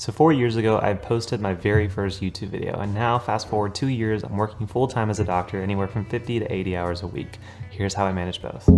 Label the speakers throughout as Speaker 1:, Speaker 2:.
Speaker 1: So 4 years ago, I posted my very first YouTube video, and now fast forward 2 years, I'm working full-time as a doctor, anywhere from 50 to 80 hours a week. Here's how I manage both.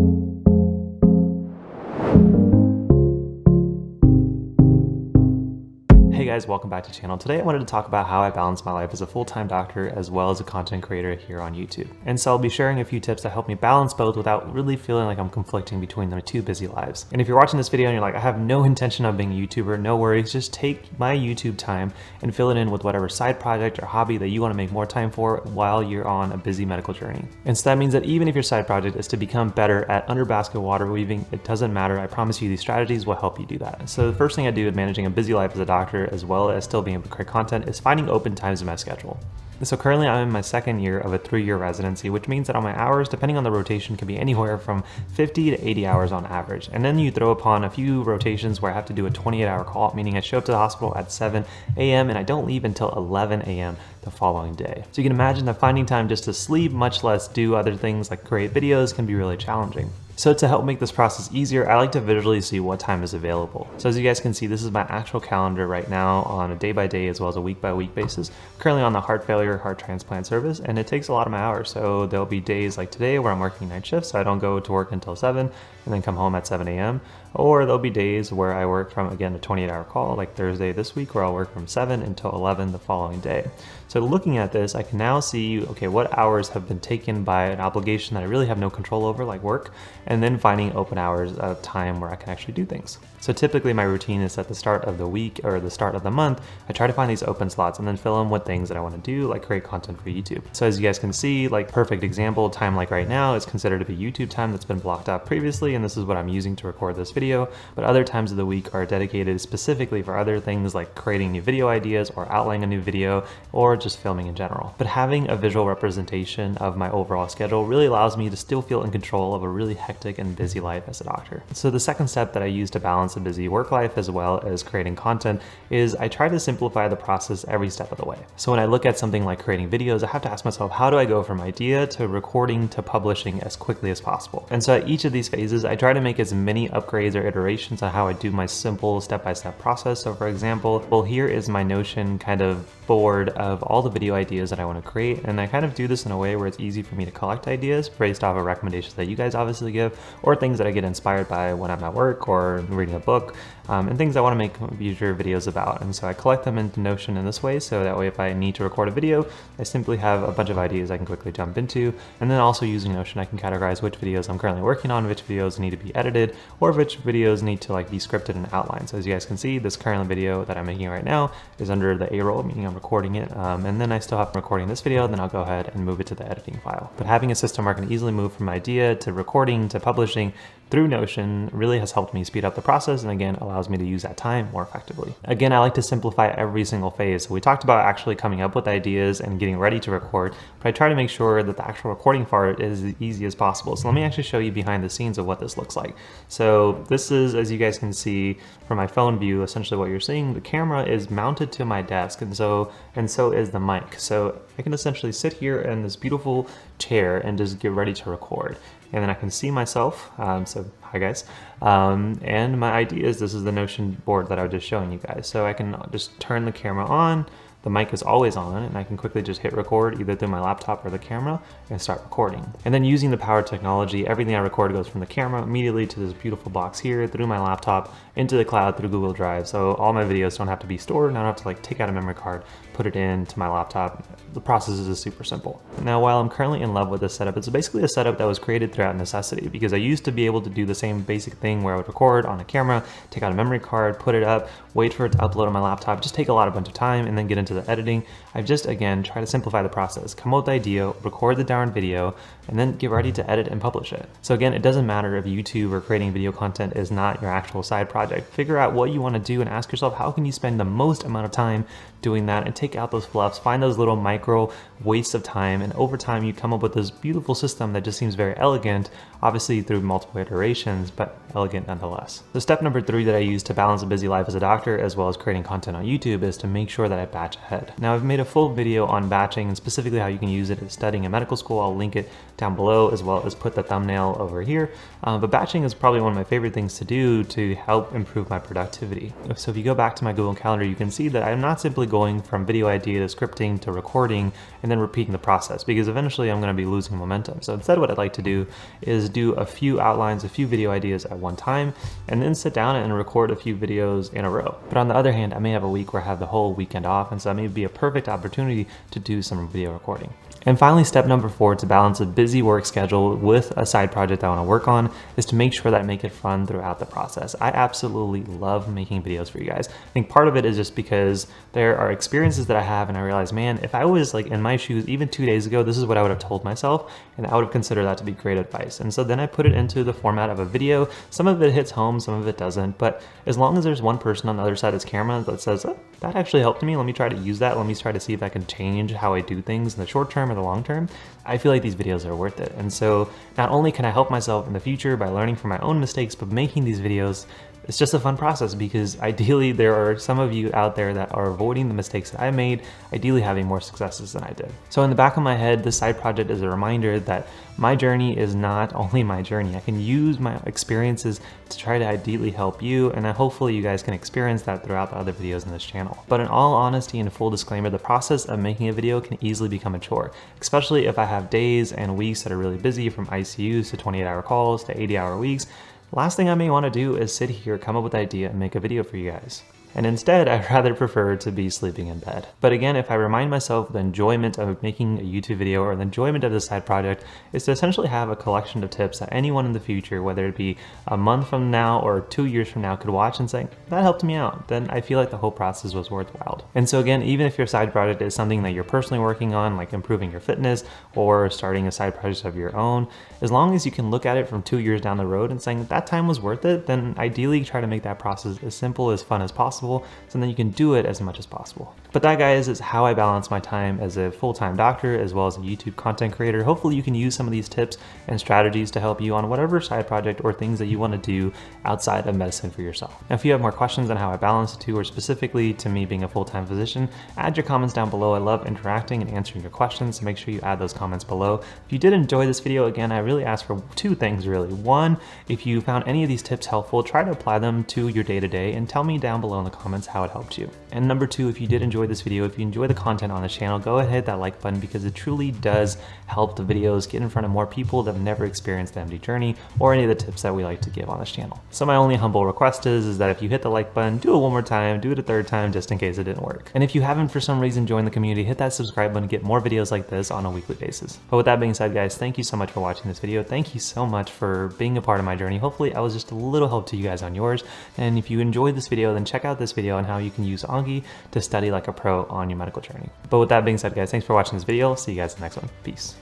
Speaker 1: Hey guys, welcome back to the channel. Today I wanted to talk about how I balance my life as a full-time doctor as well as a content creator here on YouTube. And so I'll be sharing a few tips that help me balance both without really feeling like I'm conflicting between my two busy lives. And if you're watching this video and you're like, I have no intention of being a YouTuber, no worries, just take my YouTube time and fill it in with whatever side project or hobby that you want to make more time for while you're on a busy medical journey. And so that means that even if your side project is to become better at under basket water weaving, it doesn't matter. I promise you these strategies will help you do that. So the first thing I do in managing a busy life as a doctor as well as still being able to create content is finding open times in my schedule. So currently I'm in my second year of a 3-year residency, which means that on my hours, depending on the rotation, can be anywhere from 50 to 80 hours on average. And then you throw upon a few rotations where I have to do a 28-hour call, meaning I show up to the hospital at 7 a.m. and I don't leave until 11 a.m. the following day. So you can imagine that finding time just to sleep, much less do other things like create videos, can be really challenging. So to help make this process easier, I like to visually see what time is available. So as you guys can see, this is my actual calendar right now on a day-by-day as well as a week-by-week basis. Currently on the heart failure, heart transplant service, and it takes a lot of my hours. So there'll be days like today where I'm working night shifts, so I don't go to work until 7 and then come home at 7 a.m. Or there'll be days where I work from, again, a 28-hour call, like Thursday this week, where I'll work from 7 until 11 the following day. So looking at this, I can now see, okay, what hours have been taken by an obligation that I really have no control over, like work, and then finding open hours of time where I can actually do things. So typically my routine is at the start of the week or the start of the month, I try to find these open slots and then fill them with things that I want to do, like create content for YouTube. So as you guys can see, like perfect example, time like right now is considered to be YouTube time that's been blocked out previously, and this is what I'm using to record this video. But other times of the week are dedicated specifically for other things like creating new video ideas or outlining a new video or just filming in general. But having a visual representation of my overall schedule really allows me to still feel in control of a really hectic and busy life as a doctor. So the second step that I use to balance a busy work life as well as creating content is I try to simplify the process every step of the way. So when I look at something like creating videos, I have to ask myself, how do I go from idea to recording to publishing as quickly as possible? And so at each of these phases, I try to make as many upgrades or iterations on how I do my simple step-by-step process. So for example, well, here is my Notion kind of board of all the video ideas that I want to create, and I kind of do this in a way where it's easy for me to collect ideas based off of recommendations that you guys obviously give, or things that I get inspired by when I'm at work or reading a book, and things I want to make future videos about. And so I collect them into Notion in this way, so that way if I need to record a video, I simply have a bunch of ideas I can quickly jump into. And then also using Notion, I can categorize which videos I'm currently working on, which videos need to be edited, or which videos need to be scripted and outlined. So as you guys can see, this current video that I'm making right now is under the A roll, meaning I'm recording it, and then I still have recording this video, then I'll go ahead and move it to the editing file. But having a system where I can easily move from idea to recording to publishing through Notion really has helped me speed up the process, and again allows me to use that time more effectively. Again, I like to simplify every single phase. So we talked about actually coming up with ideas and getting ready to record, but I try to make sure that the actual recording part is as easy as possible. So let me actually show you behind the scenes of what this looks like. So this is, as you guys can see from my phone view, essentially what you're seeing, the camera is mounted to my desk, and so is the mic. So I can essentially sit here in this beautiful chair and just get ready to record. And then I can see myself, so hi guys, and my ideas. This is the Notion board that I was just showing you guys. So I can just turn the camera on, the mic is always on, and I can quickly just hit record either through my laptop or the camera and start recording. And then using the power technology, everything I record goes from the camera immediately to this beautiful box here, through my laptop, into the cloud through Google Drive. So all my videos don't have to be stored, and I don't have to take out a memory card, put it into my laptop. The process is super simple. Now, while I'm currently in love with this setup, it's basically a setup that was created throughout necessity, because I used to be able to do the same basic thing where I would record on a camera, take out a memory card, put it up, wait for it to upload on my laptop, just take a bunch of time, and then get into the editing. I've just, again, tried to simplify the process, come up with the idea, record the darn video, and then get ready to edit and publish it. So again, it doesn't matter if YouTube or creating video content is not your actual side project. Figure out what you want to do and ask yourself, how can you spend the most amount of time doing that, and take out those fluffs, find those little micro wastes of time, and over time you come up with this beautiful system that just seems very elegant, obviously through multiple iterations, but elegant nonetheless. So step number 3 that I use to balance a busy life as a doctor as well as creating content on YouTube is to make sure that I batch ahead. Now I've made a full video on batching and specifically how you can use it as studying in medical school. I'll link it down below as well as put the thumbnail over here. But batching is probably one of my favorite things to do to help improve my productivity. So if you go back to my Google Calendar, you can see that I'm not simply going from video idea to scripting to recording and then repeating the process, because eventually I'm going to be losing momentum. So instead what I'd like to do is do a few outlines, a few video ideas at one time, and then sit down and record a few videos in a row. But on the other hand, I may have a week where I have the whole weekend off, and so that may be a perfect opportunity to do some video recording. And finally, step number 4 to balance a busy work schedule with a side project I want to work on is to make sure that I make it fun throughout the process. I absolutely love making videos for you guys. I think part of it is just because there are experiences that I have and I realize, man, if I was like in my shoes even 2 days ago, this is what I would have told myself, and I would have considered that to be great advice. And so then I put it into the format of a video. Some of it hits home, some of it doesn't, but as long as there's one person on the other side of this camera that says, oh, that actually helped me, let me try to use that, let me try to see if I can change how I do things in the short term or the long term, I feel like these videos are worth it. And so not only can I help myself in the future by learning from my own mistakes, but making these videos, it's just a fun process, because ideally there are some of you out there that are avoiding the mistakes that I made, ideally having more successes than I did. So in the back of my head, this side project is a reminder that my journey is not only my journey. I can use my experiences to try to ideally help you, and hopefully you guys can experience that throughout the other videos in this channel. But in all honesty and full disclaimer, the process of making a video can easily become a chore, especially if I have days and weeks that are really busy, from ICUs to 28-hour calls to 80-hour weeks. Last thing I may want to do is sit here, come up with an idea, and make a video for you guys. And instead, I'd rather prefer to be sleeping in bed. But again, if I remind myself the enjoyment of making a YouTube video or the enjoyment of this side project is to essentially have a collection of tips that anyone in the future, whether it be a month from now or 2 years from now, could watch and say, that helped me out, then I feel like the whole process was worthwhile. And so again, even if your side project is something that you're personally working on, like improving your fitness or starting a side project of your own, as long as you can look at it from 2 years down the road and saying that time was worth it, then ideally try to make that process as simple, as fun as possible, so then you can do it as much as possible. But that, guys, is how I balance my time as a full-time doctor as well as a YouTube content creator. Hopefully you can use some of these tips and strategies to help you on whatever side project or things that you want to do outside of medicine for yourself. Now, if you have more questions on how I balance the two, or specifically to me being a full-time physician, add your comments down below. I love interacting and answering your questions, so make sure you add those comments below. If you did enjoy this video, again, I really ask for 2 things really. One, if you found any of these tips helpful, try to apply them to your day-to-day and tell me down below in the comments how it helped you. And number 2, if you did enjoy this video, if you enjoy the content on the channel, go ahead and hit that like button, because it truly does help the videos get in front of more people that have never experienced the MD journey or any of the tips that we like to give on this channel. So my only humble request is that if you hit the like button, do it one more time, do it a 3rd time, just in case it didn't work. And if you haven't for some reason joined the community, hit that subscribe button to get more videos like this on a weekly basis. But with that being said, guys, thank you so much for watching this video. Thank you so much for being a part of my journey. Hopefully I was just a little help to you guys on yours. And if you enjoyed this video, then check out this video on how you can use Anki to study like a pro on your medical journey. But with that being said, guys, thanks for watching this video. See you guys in the next one. Peace.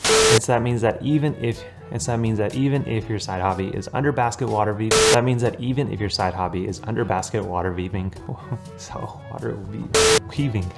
Speaker 1: And so that means that even if your side hobby is under basket water weaving, weaving,